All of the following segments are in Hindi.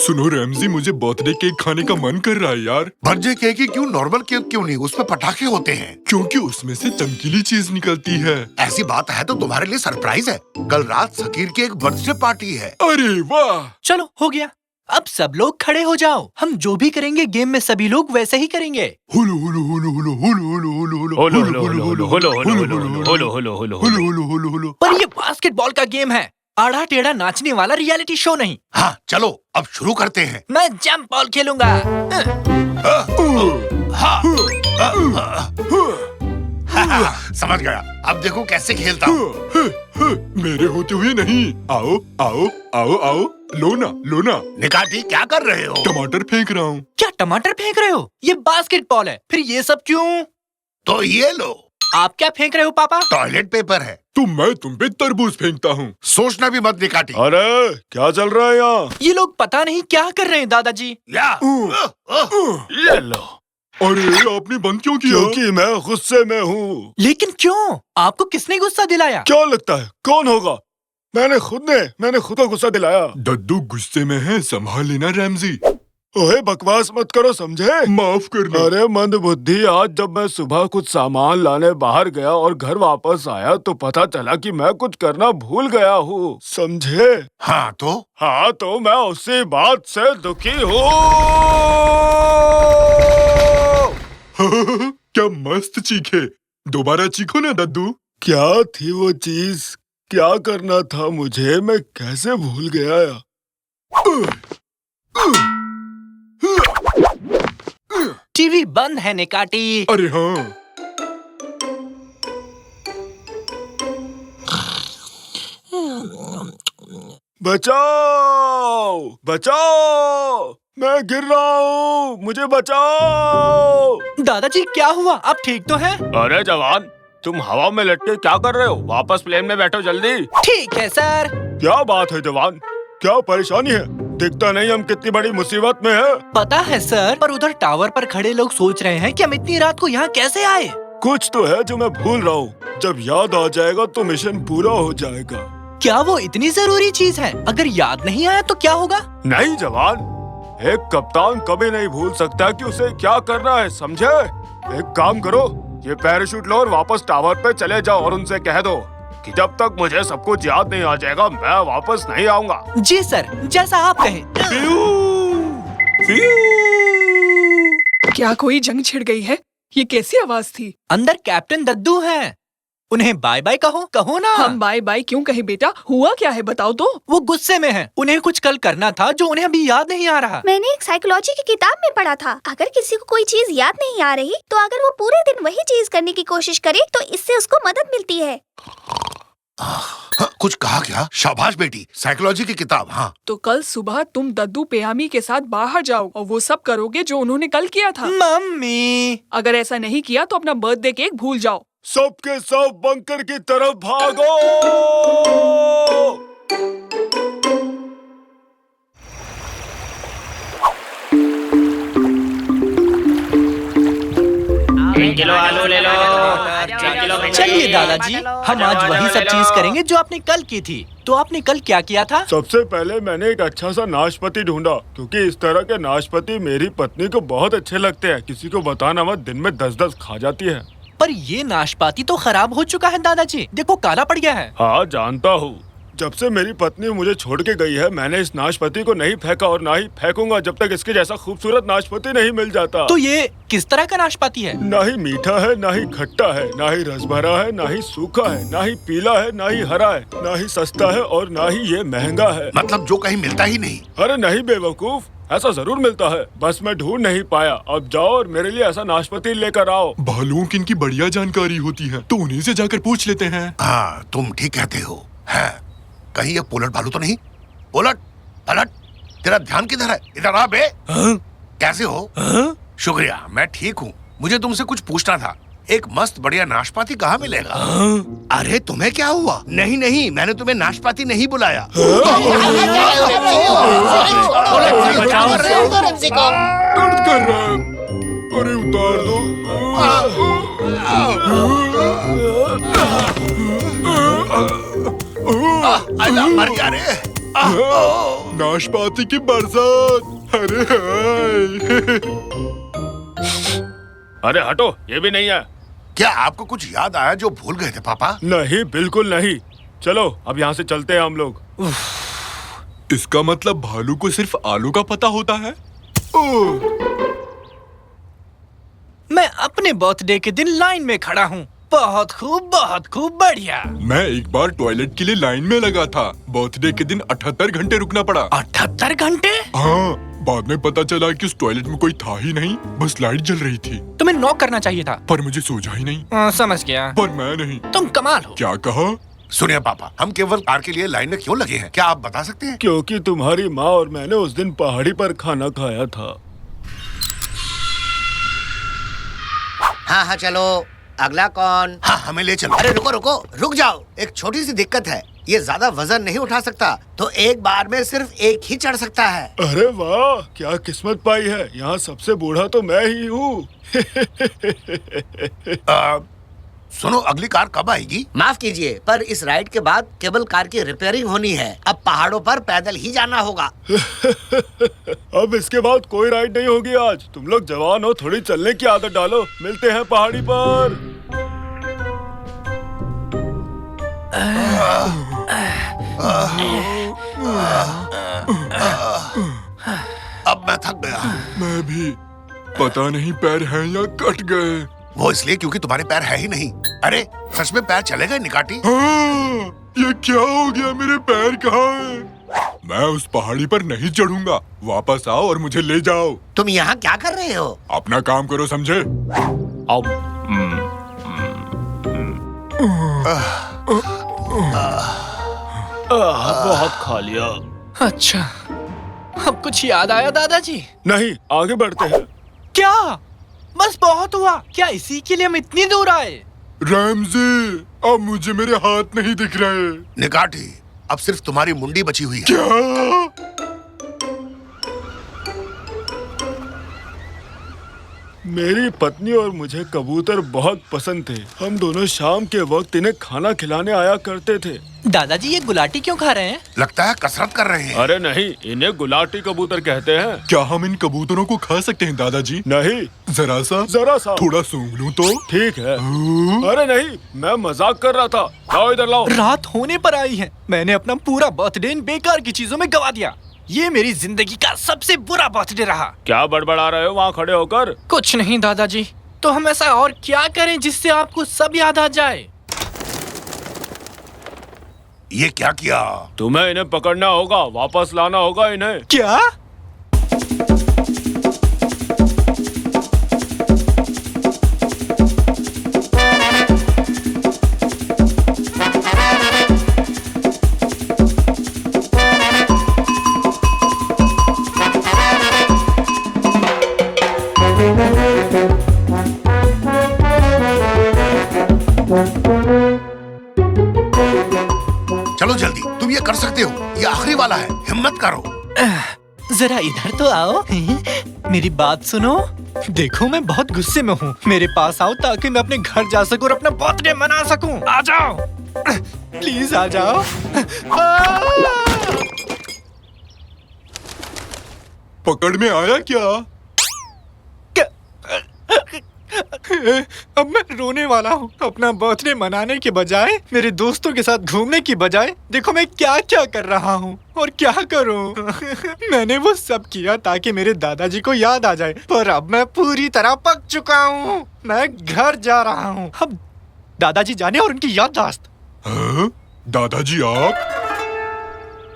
सुनो रैमजी, मुझे बर्थडे केक खाने का मन कर रहा है यार। बर्थडे केक ही क्यों, नॉर्मल केक क्यों नहीं? उसमें पटाखे होते हैं। क्योंकि उसमें से चमकीली चीज निकलती है। ऐसी बात है तो तुम्हारे लिए सरप्राइज है। कल रात शकीर की एक बर्थडे पार्टी है। अरे वाह! चलो हो गया, अब सब लोग खड़े हो जाओ। हम जो भी करेंगे गेम में सभी लोग वैसे ही करेंगे। हुलु हुलु हुलु हुलु हुलु हुलु हुलु हुलु हुलु हुलु हुलु हुलु हुलु हुलु हुलु। पर ये बास्केटबॉल का गेम है, आड़ा टेढ़ा नाचने वाला रियलिटी शो नहीं। हाँ चलो अब शुरू करते हैं। मैं जंप बॉल खेलूंगा। समझ गया, अब देखो कैसे खेलता हूँ। मेरे होते हुए नहीं। आओ आओ आओ आओ, लो ना। निकाटी क्या कर रहे हो? टमाटर फेंक रहा हूँ। क्या टमाटर फेंक रहे हो? ये बास्केटबॉल है, फिर ये सब क्यों? तो ये लो। आप क्या फेंक रहे हो पापा? टॉयलेट पेपर है। मैं तुम पे तरबूज फेंकता हूँ। सोचना भी मत निकाटी। अरे क्या चल रहा है यहाँ? ये लोग पता नहीं क्या कर रहे हैं दादाजी। ये लो। अरे आपने बंद क्यों किया? क्योंकि मैं गुस्से में हूँ। लेकिन क्यों? आपको किसने गुस्सा दिलाया? क्या लगता है कौन होगा? मैंने खुद को गुस्सा दिलाया। दद्दू गुस्से में है, संभाल लेना रैमजी। ओए बकवास मत करो, समझे? माफ करना। अरे मंद बुद्धि, आज जब मैं सुबह कुछ सामान लाने बाहर गया और घर वापस आया तो पता चला कि मैं कुछ करना भूल गया हूँ, समझे? हाँ तो मैं उसी बात से दुखी हूँ। क्या मस्त चीखे। दोबारा चीखो ना दद्दू। क्या थी वो चीज? क्या करना था मुझे? मैं कैसे भूल गया? टीवी बंद है निकाटी। अरे हाँ। बचाओ बचाओ, मैं गिर रहा हूँ, मुझे बचाओ। दादाजी क्या हुआ? आप ठीक तो हैं? अरे जवान, तुम हवा में लटके क्या कर रहे हो? वापस प्लेन में बैठो जल्दी। ठीक है सर। क्या बात है जवान, क्या परेशानी है? दिखता नहीं हम कितनी बड़ी मुसीबत में है। पता है सर, पर उधर टावर पर खड़े लोग सोच रहे हैं कि हम इतनी रात को यहाँ कैसे आए। कुछ तो है जो मैं भूल रहा हूँ। जब याद आ जाएगा तो मिशन पूरा हो जाएगा। क्या वो इतनी जरूरी चीज है? अगर याद नहीं आया तो क्या होगा? नहीं जवान, एक कप्तान कभी नहीं भूल सकता कि उसे क्या करना है, समझे? एक काम करो, ये पैराशूट लो और वापस टावर पे चले जाओ और उनसे कह दो कि जब तक मुझे सब कुछ याद नहीं आ जाएगा मैं वापस नहीं आऊंगा। जी सर, जैसा आप कहें। क्या कोई जंग छिड़ गई है? ये कैसी आवाज थी? अंदर कैप्टन दद्दू हैं। उन्हें बाय बाय कहो ना। हम बाय बाय क्यों कहे बेटा? हुआ क्या है बताओ तो। वो गुस्से में हैं। उन्हें कुछ कल करना था जो उन्हें अभी याद नहीं आ रहा। मैंने एक साइकोलॉजी की किताब में पढ़ा था, अगर किसी को कोई चीज याद नहीं आ रही तो अगर वो पूरे दिन वही चीज करने की कोशिश करे तो इससे उसको मदद मिलती है। कुछ कहा क्या? शाबाश बेटी, साइकोलॉजी की किताब। हाँ तो कल सुबह तुम दद्दू पेयामी के साथ बाहर जाओ और वो सब करोगे जो उन्होंने कल किया था। मम्मी, अगर ऐसा नहीं किया तो अपना बर्थडे केक भूल जाओ। सबके सब बंकर की तरफ भागो। किलो आलू ले लो। चलिए दादाजी, हम आज वही सब चीज करेंगे जो आपने कल की थी। तो आपने कल क्या किया था? सबसे पहले मैंने एक अच्छा सा नाशपाती ढूंढा, क्योंकि इस तरह के नाशपाती मेरी पत्नी को बहुत अच्छे लगते हैं। किसी को बताना मत, दिन में 10-10 खा जाती है। पर ये नाशपाती तो खराब हो चुका है दादाजी, देखो काला पड़ गया है। हाँ जानता हूँ, जब से मेरी पत्नी मुझे छोड़ के गई है मैंने इस नाशपाती को नहीं फेंका और ना ही फेंकूंगा जब तक इसके जैसा खूबसूरत नाशपाती नहीं मिल जाता। तो ये किस तरह का नाशपाती है? ना ही मीठा है, ना ही खट्टा है, ना ही रस भरा है, ना ही सूखा है, ना ही पीला है, ना ही हरा है, ना ही सस्ता है और ना ही ये महंगा है। मतलब जो कहीं मिलता ही नहीं। अरे नहीं बेवकूफ, ऐसा जरूर मिलता है, बस मैं ढूंढ नहीं पाया। अब जाओ और मेरे लिए ऐसा नाशपाती लेकर आओ। भालुओं की इनकी बढ़िया जानकारी होती है, तो उन्हीं से जाकर पूछ लेते हैं। हाँ तुम ठीक कहते हो। है कहीं ये पोलट भालू तो नहीं? पोलट पलट, तेरा ध्यान किधर है? इधर आ बे। कैसे हो? शुक्रिया, मैं ठीक हूँ। मुझे तुमसे कुछ पूछना था। एक मस्त बढ़िया नाशपाती कहाँ मिलेगा? अरे तुम्हें क्या हुआ? नहीं, मैंने तुम्हें नाशपाती नहीं बुलाया। दर्द कर रहा है। अरे उतार दो। मर गया रे। नाशपाती की बरसात। अरे हाय। अरे हटो, ये भी नहीं है। क्या आपको कुछ याद आया जो भूल गए थे पापा? नहीं, बिल्कुल नहीं। चलो अब यहाँ से चलते हैं हम लोग। इसका मतलब भालू को सिर्फ आलू का पता होता है। ओह, मैं अपने बर्थडे के दिन लाइन में खड़ा हूँ। बहुत खूब बढ़िया। मैं एक बार टॉयलेट के लिए लाइन में लगा था। बर्थडे के दिन 78 घंटे रुकना पड़ा। 78 घंटे? हाँ, बाद में पता चला कि उस टॉयलेट में कोई था ही नहीं, बस लाइट जल रही थी। तुम्हें नॉक करना चाहिए था। पर मुझे सूझा ही नहीं। समझ गया। पर मैं नहीं। तुम कमाल हो। क्या कहा? सुनिए पापा, हम केवल कार के लिए लाइन में क्यों लगे हैं, क्या आप बता सकते हैं? क्योंकि तुम्हारी माँ और मैंने उस दिन पहाड़ी पर खाना खाया था। हाँ चलो, अगला कौन? हाँ, हमें ले चलो। अरे रुक जाओ, एक छोटी सी दिक्कत है। ये ज्यादा वजन नहीं उठा सकता, तो एक बार में सिर्फ एक ही चढ़ सकता है। अरे वाह, क्या किस्मत पाई है। यहाँ सबसे बूढ़ा तो मैं ही हूँ। सुनो, अगली कार कब आएगी? माफ कीजिए, पर इस राइड के बाद केबल कार की रिपेयरिंग होनी है। अब पहाड़ों पर पैदल ही जाना होगा। अब इसके बाद कोई राइड नहीं होगी आज। तुम लोग जवान हो, थोड़ी चलने की आदत डालो। मिलते हैं पहाड़ी पर। अब मैं थक गया। मैं भी। पता नहीं पैर हैं या कट गए। वो इसलिए क्योंकि तुम्हारे पैर है ही नहीं। अरे सच में पैर चले गए निकाटी? हाँ, ये क्या हो गया? मेरे पैर कहाँ हैं? मैं उस पहाड़ी पर नहीं चढ़ूंगा। वापस आओ और मुझे ले जाओ। तुम यहाँ क्या कर रहे हो? अपना काम करो, समझे? बहुत खा लिया। अच्छा, अब कुछ याद आया दादाजी? नहीं, आगे बढ़ते हैं। क्या? बस बहुत हुआ। क्या इसी के लिए हम इतनी दूर आए? रैमजी, अब मुझे मेरे हाथ नहीं दिख रहे। निकाटी, अब सिर्फ तुम्हारी मुंडी बची हुई है। क्या? मेरी पत्नी और मुझे कबूतर बहुत पसंद थे। हम दोनों शाम के वक्त इन्हें खाना खिलाने आया करते थे। दादाजी, ये गुलाटी क्यों खा रहे हैं? लगता है कसरत कर रहे हैं। अरे नहीं, इन्हें गुलाटी कबूतर कहते हैं। क्या हम इन कबूतरों को खा सकते हैं दादाजी? नहीं। जरा सा थोड़ा सूंघ लूं तो? ठीक है। अरे नहीं, मैं मजाक कर रहा था। लाओ इधर लाओ। रात होने पर आई है। मैंने अपना पूरा बर्थडे इन बेकार की चीजों में गवा दिया। ये मेरी जिंदगी का सबसे बुरा बर्थडे रहा। क्या बड़बड़ा रहे हो वहाँ खड़े होकर? कुछ नहीं दादाजी। तो हम ऐसा और क्या करें जिससे आपको सब याद आ जाए? ये क्या किया? तुम्हें इन्हें पकड़ना होगा, वापस लाना होगा इन्हें। क्या? चलो जल्दी, तुम ये कर सकते हो। ये आखिरी वाला है, हिम्मत करो। जरा इधर तो आओ। मेरी बात सुनो। देखो, मैं बहुत गुस्से में हूँ। मेरे पास आओ ताकि मैं अपने घर जा सकूं और अपना बर्थडे मना सकूं। आ जाओ, प्लीज आ जाओ। पकड़ में आया क्या? अब मैं रोने वाला हूँ। अपना बर्थडे मनाने के बजाय, मेरे दोस्तों के साथ घूमने की बजाय, देखो मैं क्या क्या कर रहा हूँ और क्या करूँ। मैंने वो सब किया ताकि मेरे दादाजी को याद आ जाए, पर अब मैं पूरी तरह पक चुका हूँ। मैं घर जा रहा हूँ। अब दादाजी जाने और उनकी याददाश्त। हाँ? दादाजी आप?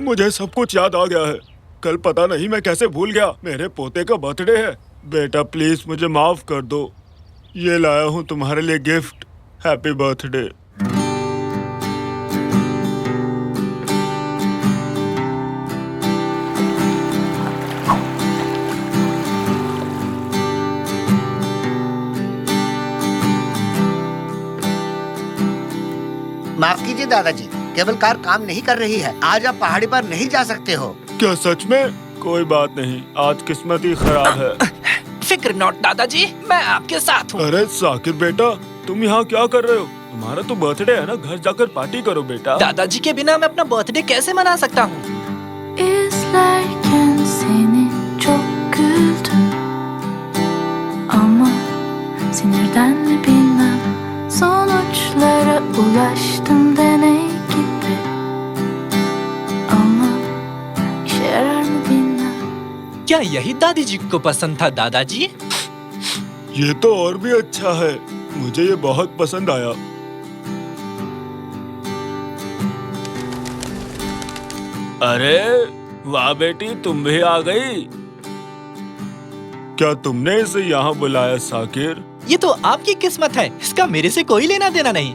मुझे सब कुछ याद आ गया है। कल पता नहीं मैं कैसे भूल गया। मेरे पोते का बर्थडे है। बेटा प्लीज मुझे माफ कर दो। ये लाया हूँ तुम्हारे लिए गिफ्ट। Happy birthday. माफ कीजिए दादाजी, केबल कार काम नहीं कर रही है। आज आप पहाड़ी पर नहीं जा सकते हो। क्या सच में? कोई बात नहीं, आज किस्मत ही खराब है। फिक्र नॉट दादाजी, मैं आपके साथ हूँ। अरे साकिर बेटा, तुम यहाँ क्या कर रहे हो? तुम्हारा तो बर्थडे है ना, घर जाकर पार्टी करो बेटा। दादाजी के बिना मैं अपना बर्थडे कैसे मना सकता हूँ? İzlerken seni çok güldüm. Ama sinirden mi bilmem, sonuçlara ulaştım deney gibi. Ama işe yarar mı bilmem. क्या यही दादी जी को पसंद था दादाजी? ये तो और भी अच्छा है, मुझे ये बहुत पसंद आया। अरे वाह बेटी, तुम भी आ गई। क्या तुमने इसे यहाँ बुलाया साकिर? ये तो आपकी किस्मत है, इसका मेरे से कोई लेना देना नहीं।